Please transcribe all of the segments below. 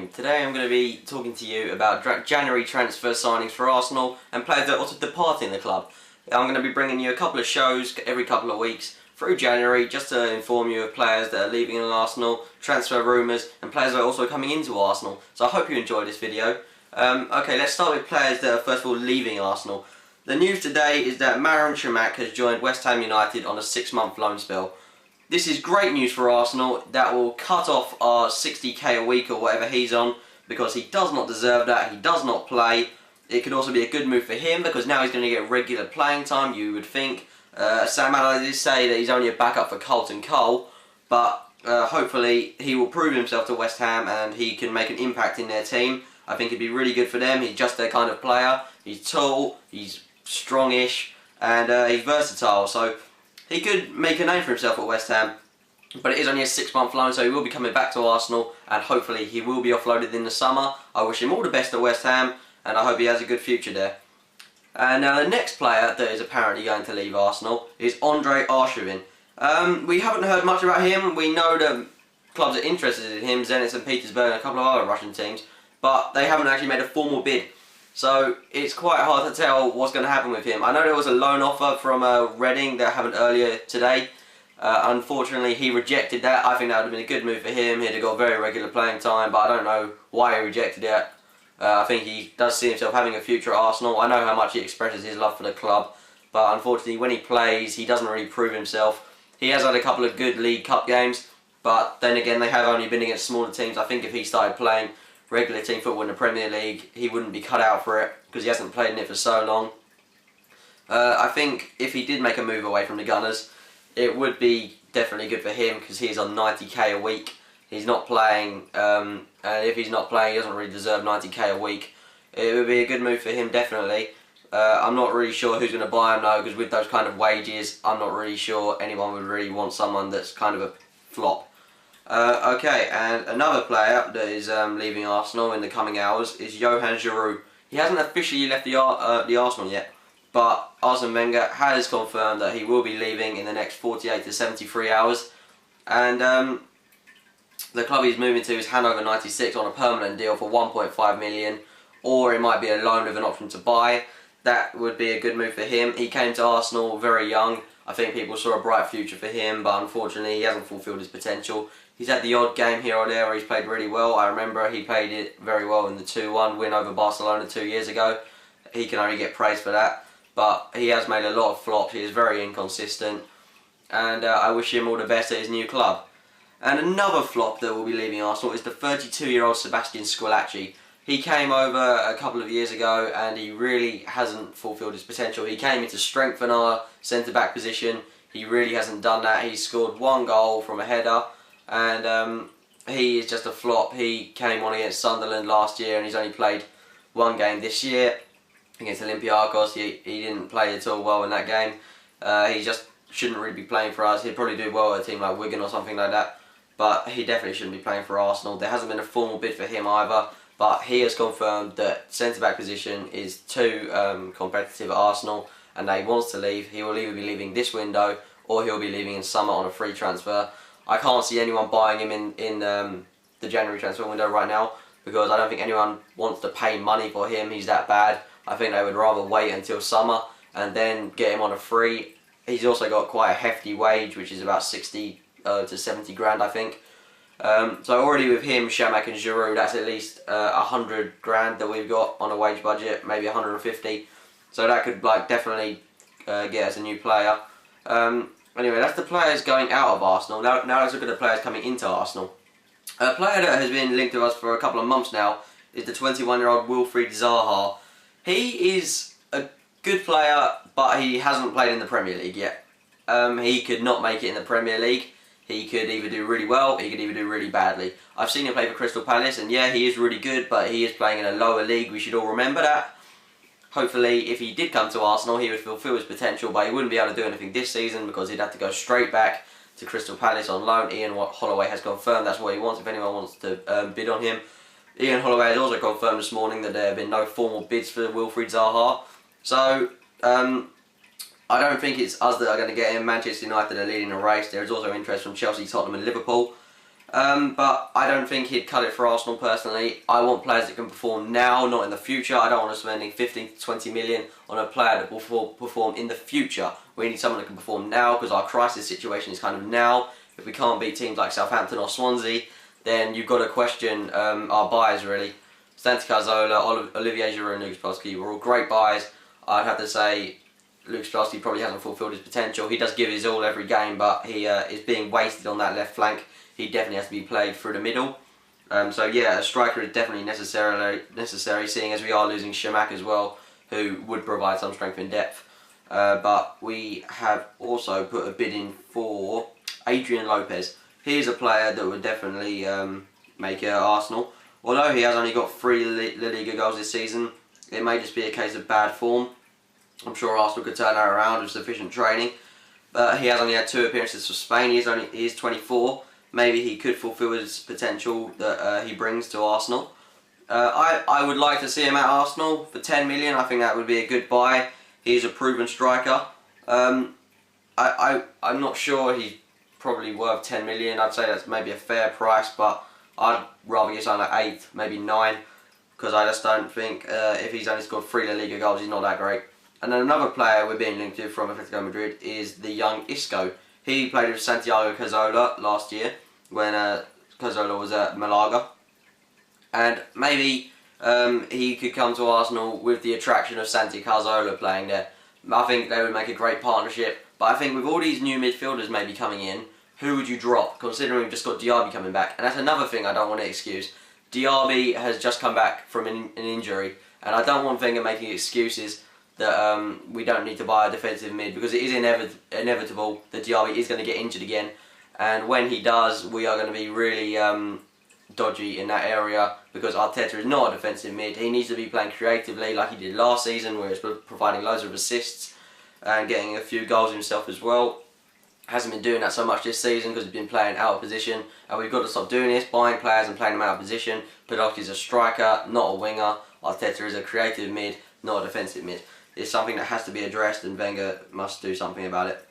morning. Today I'm going to be talking to you about January transfer signings for Arsenal and players that are also departing the club. I'm going to be bringing you a couple of shows every couple of weeks through January just to inform you of players that are leaving Arsenal, transfer rumours and players that are also coming into Arsenal. So I hope you enjoy this video. Okay, let's start with players that are first of all leaving Arsenal. The news today is that Shamak has joined West Ham United on a 6-month loan spell. This is great news for Arsenal. That will cut off our 60k a week or whatever he's on, because he does not deserve that. He does not play. It could also be a good move for him because now he's going to get regular playing time, you would think. Sam Allardyce did say that he's only a backup for Carlton Cole, but hopefully he will prove himself to West Ham and he can make an impact in their team. I think it'd be really good for them. He's just their kind of player. He's tall, he's strongish, and he's versatile. So he could make a name for himself at West Ham, but it is only a 6-month loan, so he will be coming back to Arsenal, and hopefully he will be offloaded in the summer. I wish him all the best at West Ham, and I hope he has a good future there. And now the next player that is apparently going to leave Arsenal is Arshavin. We haven't heard much about him. We know that clubs are interested in him, Zenit St. Petersburg and a couple of other Russian teams, but they haven't actually made a formal bid. So it's quite hard to tell what's going to happen with him. I know there was a loan offer from Reading that happened earlier today. Unfortunately, he rejected that. I think that would have been a good move for him. He'd have got very regular playing time, but I don't know why he rejected it. I think he does see himself having a future at Arsenal. I know how much he expresses his love for the club, but unfortunately when he plays, he doesn't really prove himself. He has had a couple of good League Cup games, but then again, they have only been against smaller teams. I think if he started playing regular team football in the Premier League, he wouldn't be cut out for it because he hasn't played in it for so long. I think if he did make a move away from the Gunners, it would be definitely good for him because he's on 90k a week. He's not playing, and if he's not playing, he doesn't really deserve 90k a week. It would be a good move for him, definitely. I'm not really sure who's going to buy him though, because with those kind of wages, I'm not really sure anyone would really want someone that's kind of a flop. Okay, and another player that is leaving Arsenal in the coming hours is Johann Djourou. He hasn't officially left the Arsenal yet, but Arsene Wenger has confirmed that he will be leaving in the next 48 to 73 hours. And the club he's moving to is Hannover 96 on a permanent deal for 1.5 million, or it might be a loan with an option to buy. That would be a good move for him. He came to Arsenal very young. I think people saw a bright future for him, but unfortunately he hasn't fulfilled his potential. He's had the odd game here or there where he's played really well. I remember he played it very well in the 2-1 win over Barcelona 2 years ago. He can only get praise for that, but he has made a lot of flops. He is very inconsistent, and I wish him all the best at his new club. And another flop that will be leaving Arsenal is the 32-year-old Sebastian Squillaci. He came over a couple of years ago and he really hasn't fulfilled his potential. He came in to strengthen our centre-back position. He really hasn't done that. He scored 1 goal from a header, and he is just a flop. He came on against Sunderland last year and he's only played 1 game this year against Olympiacos. He didn't play at all well in that game. He just shouldn't really be playing for us. He'd probably do well at a team like Wigan or something like that, but he definitely shouldn't be playing for Arsenal. There hasn't been a formal bid for him either, but he has confirmed that centre-back position is too competitive at Arsenal and that he wants to leave. He will either be leaving this window or he'll be leaving in summer on a free transfer. I can't see anyone buying him in the January transfer window right now because I don't think anyone wants to pay money for him. He's that bad. I think they would rather wait until summer and then get him on a free. He's also got quite a hefty wage, which is about 60 to 70 grand, I think. So already with him, Shamak and Djourou, that's at least 100 grand that we've got on a wage budget, maybe 150. So that could definitely get us a new player. Anyway, that's the players going out of Arsenal. Now let's look at the players coming into Arsenal. A player that has been linked to us for a couple of months now is the 21-year-old Wilfried Zaha. He is a good player, but he hasn't played in the Premier League yet. He could not make it in the Premier League. He could either do really well, he could either do really badly. I've seen him play for Crystal Palace, and yeah, he is really good, but he is playing in a lower league. We should all remember that. Hopefully, if he did come to Arsenal, he would fulfil his potential, but he wouldn't be able to do anything this season because he'd have to go straight back to Crystal Palace on loan. Ian Holloway has confirmed that's what he wants if anyone wants to bid on him. Ian Holloway has also confirmed this morning that there have been no formal bids for Wilfried Zaha. So, I don't think it's us that are going to get him. Manchester United are leading the race. There is also interest from Chelsea, Tottenham and Liverpool. But I don't think he'd cut it for Arsenal personally. I want players that can perform now, not in the future. I don't want to spending 15 to 20 million on a player that will perform in the future. We need someone that can perform now, because our crisis situation is kind of now. If we can't beat teams like Southampton or Swansea, then you've got to question our buys really. Santi Cazorla, Olivier Giroud and Luke Podolski were all great buys. I'd have to say Luke Podolski probably hasn't fulfilled his potential. He does give his all every game, but he is being wasted on that left flank. He definitely has to be played through the middle. So yeah, a striker is definitely necessary, seeing as we are losing Shamak as well, who would provide some strength and depth. But we have also put a bid in for Adrian Lopez. He's a player that would definitely make it at Arsenal. Although he has only got 3 La Liga goals this season, it may just be a case of bad form. I'm sure Arsenal could turn that around with sufficient training. But he has only had 2 appearances for Spain. He is 24. Maybe he could fulfil his potential that he brings to Arsenal. I would like to see him at Arsenal for 10 million. I think that would be a good buy. He's a proven striker. I'm not sure he's probably worth 10 million. I'd say that's maybe a fair price, but I'd rather get something like 8, maybe 9, because I just don't think if he's only scored 3 La Liga goals, he's not that great. And then another player we're being linked to from Atletico Madrid is the young Isco. He played with Santiago Cazorla last year when Cazorla was at Malaga, and maybe he could come to Arsenal with the attraction of Santi Cazorla playing there. I think they would make a great partnership. But I think with all these new midfielders maybe coming in, who would you drop, considering we've just got Diaby coming back? And that's another thing I don't want to excuse. Diaby has just come back from an injury, and I don't want Wenger making excuses that we don't need to buy a defensive mid, because it is inevitable that Diaby is going to get injured again, and when he does, we are going to be really dodgy in that area, because Arteta is not a defensive mid. He needs to be playing creatively like he did last season, where he's providing loads of assists and getting a few goals himself as well. Hasn't been doing that so much this season because he's been playing out of position, and we've got to stop doing this, buying players and playing them out of position. Podolski's a striker, not a winger. Arteta is a creative mid, not a defensive mid. It's something that has to be addressed, and Wenger must do something about it.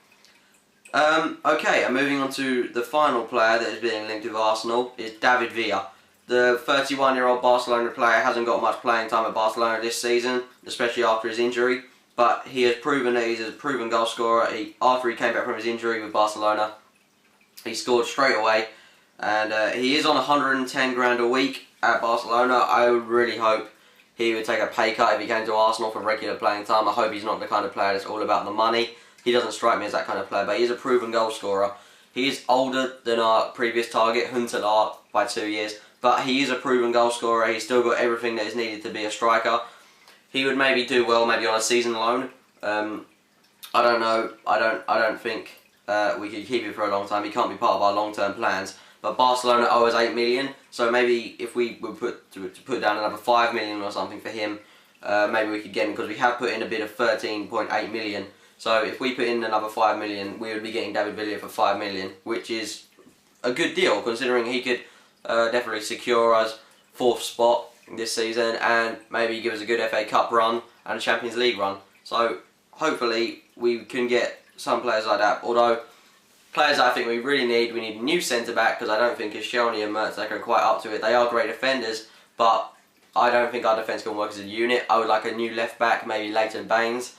Okay, and moving on to the final player that is being linked with Arsenal is David Villa. The 31-year-old Barcelona player hasn't got much playing time at Barcelona this season, especially after his injury. But he has proven that he's a proven goal scorer. After he came back from his injury with Barcelona, he scored straight away. And he is on 110 grand a week at Barcelona. I would really hope he would take a pay cut if he came to Arsenal for regular playing time. I hope he's not the kind of player that's all about the money. He doesn't strike me as that kind of player, but he is a proven goal scorer. He is older than our previous target, Huntelaar, by 2 years. But he is a proven goal scorer. He's still got everything that is needed to be a striker. He would maybe do well maybe on a season loan. I don't know. I don't think we could keep him for a long time. He can't be part of our long-term plans. But Barcelona owe us 8 million, so maybe if we would put down another 5 million or something for him, maybe we could get him, because we have put in a bid of 13.8 million. So if we put in another 5 million, we would be getting David Villa for 5 million, which is a good deal considering he could definitely secure us 4th spot this season, and maybe give us a good FA Cup run and a Champions League run. So hopefully we can get some players like that. Although players I think we really need, we need a new centre back, because I don't think Koscielny and Mertesacker are quite up to it. They are great defenders, but I don't think our defence can work as a unit. I would like a new left back, maybe Leighton Baines.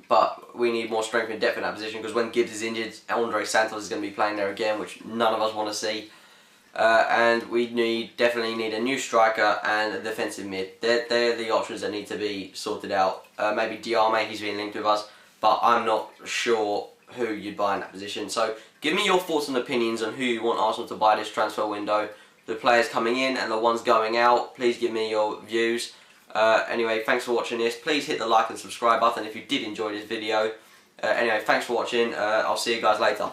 But we need more strength and depth in that position, because when Gibbs is injured, Andre Santos is going to be playing there again, which none of us want to see. And we definitely need a new striker and a defensive mid. They're the options that need to be sorted out. Maybe Diame, he's been linked with us, but I'm not sure who you'd buy in that position. So give me your thoughts and opinions on who you want Arsenal to buy this transfer window. The players coming in and the ones going out. Please give me your views. Anyway, thanks for watching this. Please hit the like and subscribe button if you did enjoy this video. Anyway, thanks for watching. I'll see you guys later.